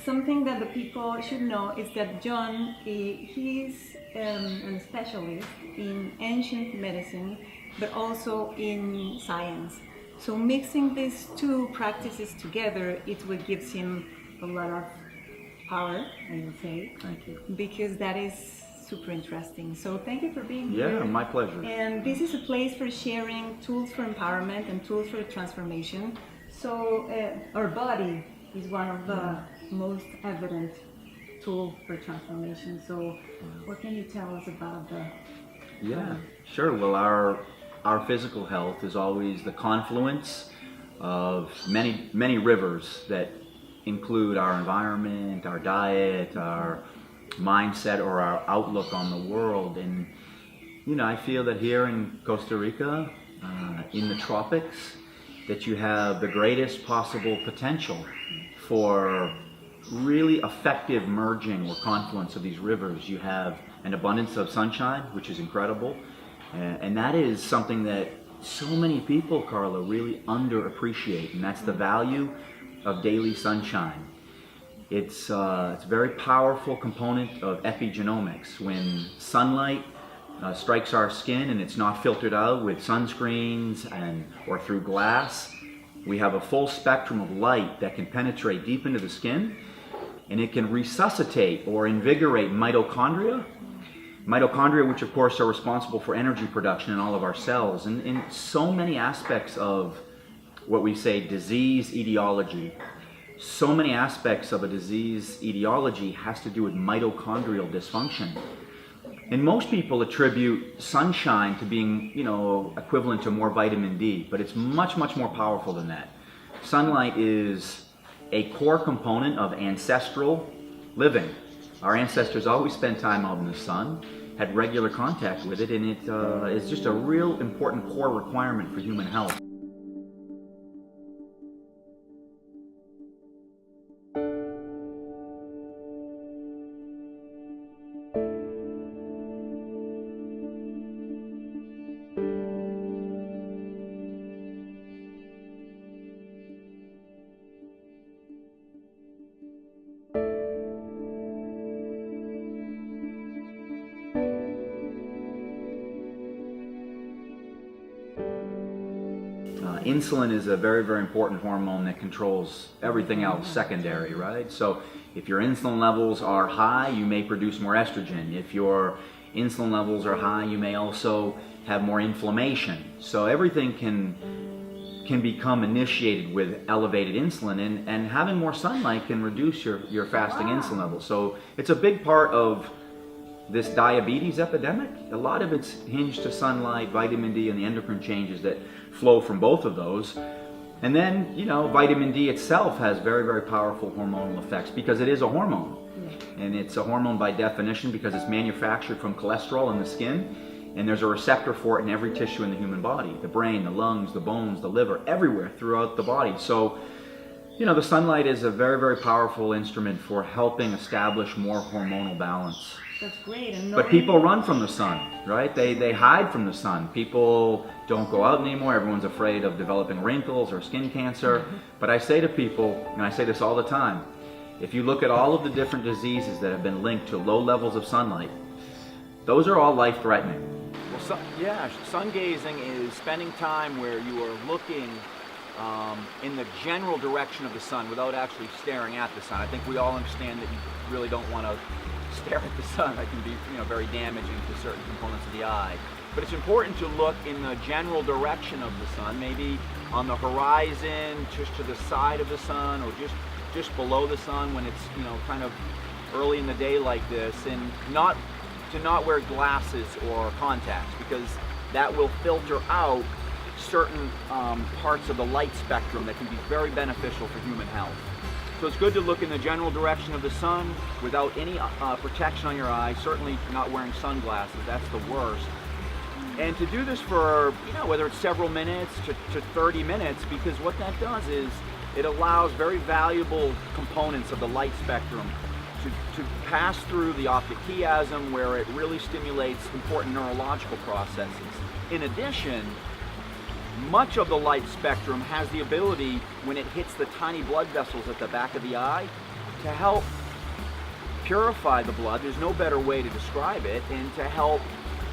something that the people should know is that John, he's a specialist in ancient medicine, but also in science. So mixing these two practices together, it what gives him a lot of power, I would say. Thank you. Because that is super interesting. So thank you for being Yeah, here. my pleasure. And this is a place for sharing tools for empowerment and tools for transformation. So our body is one of the most evident tool for transformation. So what can you tell us about the... Yeah, sure. Well, our physical health is always the confluence of many rivers that include our environment, our diet, our mindset, or our outlook on the world. And I feel that here in Costa Rica, in the tropics, that you have the greatest possible potential for really effective merging or confluence of these rivers. You have an abundance of sunshine, which is incredible, and that is something that so many people, Carla, really underappreciate, and that's the value of daily sunshine. It's a very powerful component of epigenomics. When sunlight strikes our skin and it's not filtered out with sunscreens or through glass, we have a full spectrum of light that can penetrate deep into the skin, and it can resuscitate or invigorate mitochondria, which of course are responsible for energy production in all of our cells. And in so many aspects of what we say disease etiology, so many aspects of a disease etiology has to do with mitochondrial dysfunction. And most people attribute sunshine to being, equivalent to more vitamin D, but it's much more powerful than that. Sunlight is a core component of ancestral living. Our ancestors always spent time out in the sun, had regular contact with it, and it is just a real important core requirement for human health. Insulin is a very important hormone that controls everything else secondary, right? So if your insulin levels are high, you may produce more estrogen. If your insulin levels are high, you may also have more inflammation. So everything can become initiated with elevated insulin, and having more sunlight can reduce your fasting insulin levels. So it's a big part of this diabetes epidemic. A lot of it's hinged to sunlight, vitamin D, and the endocrine changes that flow from both of those. And then, vitamin D itself has very powerful hormonal effects because it is a hormone. And it's a hormone by definition because it's manufactured from cholesterol in the skin, and there's a receptor for it in every tissue in the human body, the brain, the lungs, the bones, the liver, everywhere throughout the body. So, the sunlight is a very powerful instrument for helping establish more hormonal balance. That's great. But people run from the sun, right? They hide from the sun. People don't go out anymore. Everyone's afraid of developing wrinkles or skin cancer. But I say to people, and I say this all the time, if you look at all of the different diseases that have been linked to low levels of sunlight, those are all life-threatening. Well, sun gazing is spending time where you are looking in the general direction of the sun without actually staring at the sun. I think we all understand that you really don't want to stare at the sun. That can be very damaging to certain components of the eye. But it's important to look in the general direction of the sun, maybe on the horizon, just to the side of the sun, or just below the sun when it's kind of early in the day like this, and not wear glasses or contacts, because that will filter out certain parts of the light spectrum that can be very beneficial for human health. So it's good to look in the general direction of the sun without any protection on your eyes, certainly not wearing sunglasses, that's the worst. And to do this for, whether it's several minutes to 30 minutes, because what that does is it allows very valuable components of the light spectrum to pass through the optic chiasm, where it really stimulates important neurological processes. In addition, much of the light spectrum has the ability, when it hits the tiny blood vessels at the back of the eye, to help purify the blood. There's no better way to describe it, and to help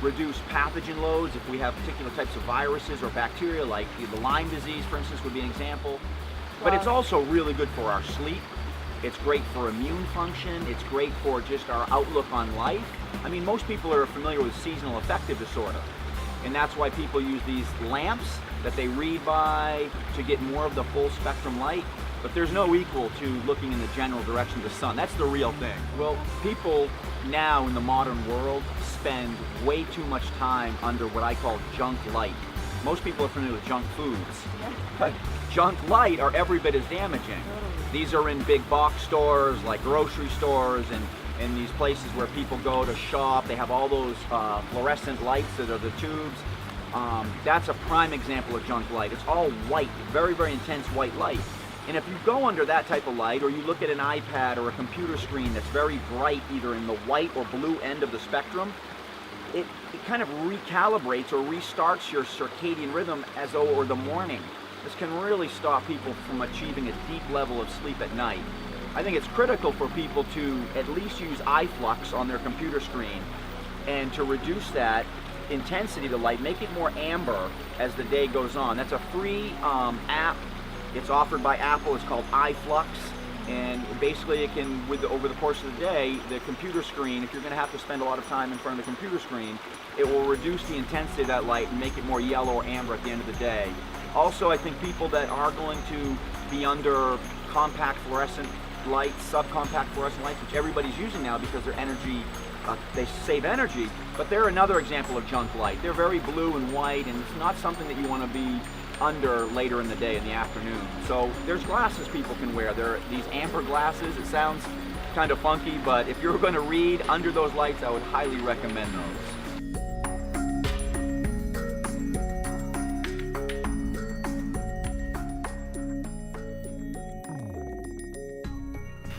reduce pathogen loads if we have particular types of viruses or bacteria, like the Lyme disease, for instance, would be an example. But it's also really good for our sleep. It's great for immune function. It's great for just our outlook on life. I mean, most people are familiar with seasonal affective disorder, and that's why people use these lamps that they read by to get more of the full spectrum light. But there's no equal to looking in the general direction of the sun. That's the real thing. Well, people now in the modern world spend way too much time under what I call junk light. Most people are familiar with junk foods, but junk light are every bit as damaging. These are in big box stores like grocery stores and these places where people go to shop. They have all those fluorescent lights that are the tubes. That's a prime example of junk light. It's all white, very, very intense white light. And if you go under that type of light, or you look at an iPad or a computer screen that's very bright, either in the white or blue end of the spectrum, it kind of recalibrates or restarts your circadian rhythm as though it were the morning. This can really stop people from achieving a deep level of sleep at night. I think it's critical for people to at least use eye flux on their computer screen, and to reduce that intensity of the light, make it more amber as the day goes on. That's a free app. It's offered by Apple. It's called iFlux, and basically it can, over the course of the day, the computer screen, if you're going to have to spend a lot of time in front of the computer screen, it will reduce the intensity of that light and make it more yellow or amber at the end of the day. Also, I think people that are going to be under compact fluorescent lights, subcompact fluorescent lights, which everybody's using now because their energy, they save energy, but they're another example of junk light. They're very blue and white, and it's not something that you want to be under later in the day, in the afternoon. So there's glasses people can wear. There are these amber glasses. It sounds kind of funky, but if you're going to read under those lights, I would highly recommend those.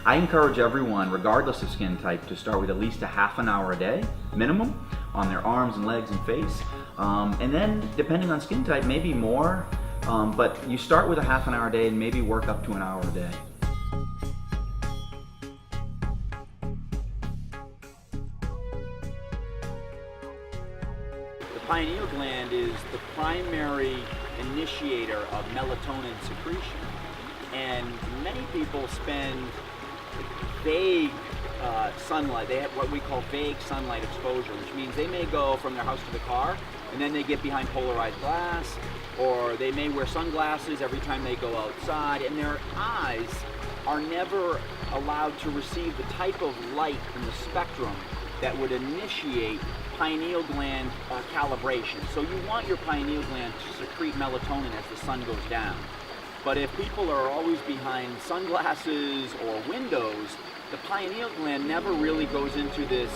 I encourage everyone, regardless of skin type, to start with at least a half an hour a day, minimum, on their arms and legs and face. And then, depending on skin type, maybe more. But you start with a half an hour a day and maybe work up to an hour a day. The pineal gland is the primary initiator of melatonin secretion. And many people spend vague sunlight. They have what we call vague sunlight exposure, which means they may go from their house to the car, and then they get behind polarized glass, or they may wear sunglasses every time they go outside, and their eyes are never allowed to receive the type of light in the spectrum that would initiate pineal gland calibration. So you want your pineal gland to secrete melatonin as the sun goes down. But if people are always behind sunglasses or windows, the pineal gland never really goes into this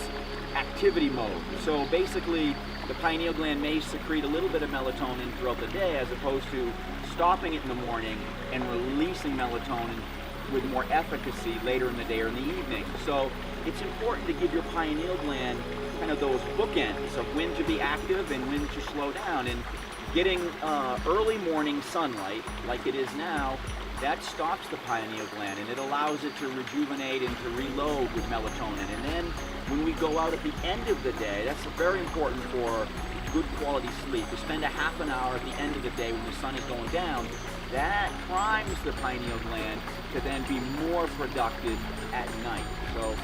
activity mode. So basically, the pineal gland may secrete a little bit of melatonin throughout the day, as opposed to stopping it in the morning and releasing melatonin with more efficacy later in the day or in the evening. So it's important to give your pineal gland kind of those bookends of when to be active and when to slow down. And getting early morning sunlight, like it is now, that stops the pineal gland and it allows it to rejuvenate and to reload with melatonin. And then when we go out at the end of the day, that's very important for good quality sleep. To spend a half an hour at the end of the day when the sun is going down, that primes the pineal gland to then be more productive at night. So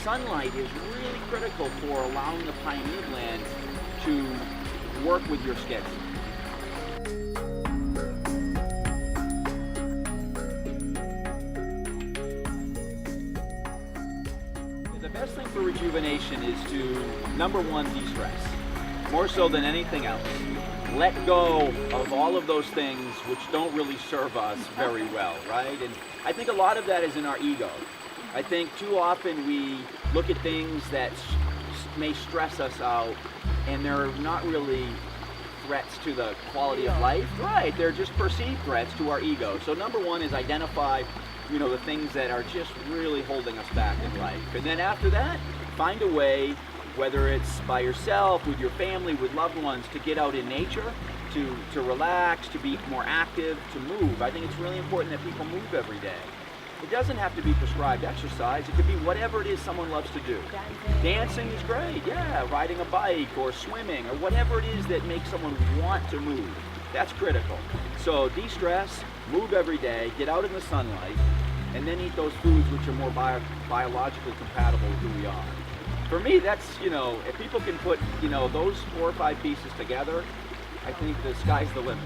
sunlight is really critical for allowing the pineal gland to work with your schedule. The best thing for rejuvenation is to, number one, de-stress. More so than anything else. Let go of all of those things which don't really serve us very well, right? And I think a lot of that is in our ego. I think too often we look at things that may stress us out, and they're not really threats to the quality of life. Right, they're just perceived threats to our ego. So number one is identify, the things that are just really holding us back in life. And then after that, find a way, whether it's by yourself, with your family, with loved ones, to get out in nature, to relax, to be more active, to move. I think it's really important that people move every day. It doesn't have to be prescribed exercise. It could be whatever it is someone loves to do. Dancing is great, yeah, riding a bike or swimming or whatever it is that makes someone want to move. That's critical. So de-stress, move every day, get out in the sunlight, and then eat those foods which are more biologically compatible with who we are. For me, that's, if people can put, those 4 or 5 pieces together, I think the sky's the limit.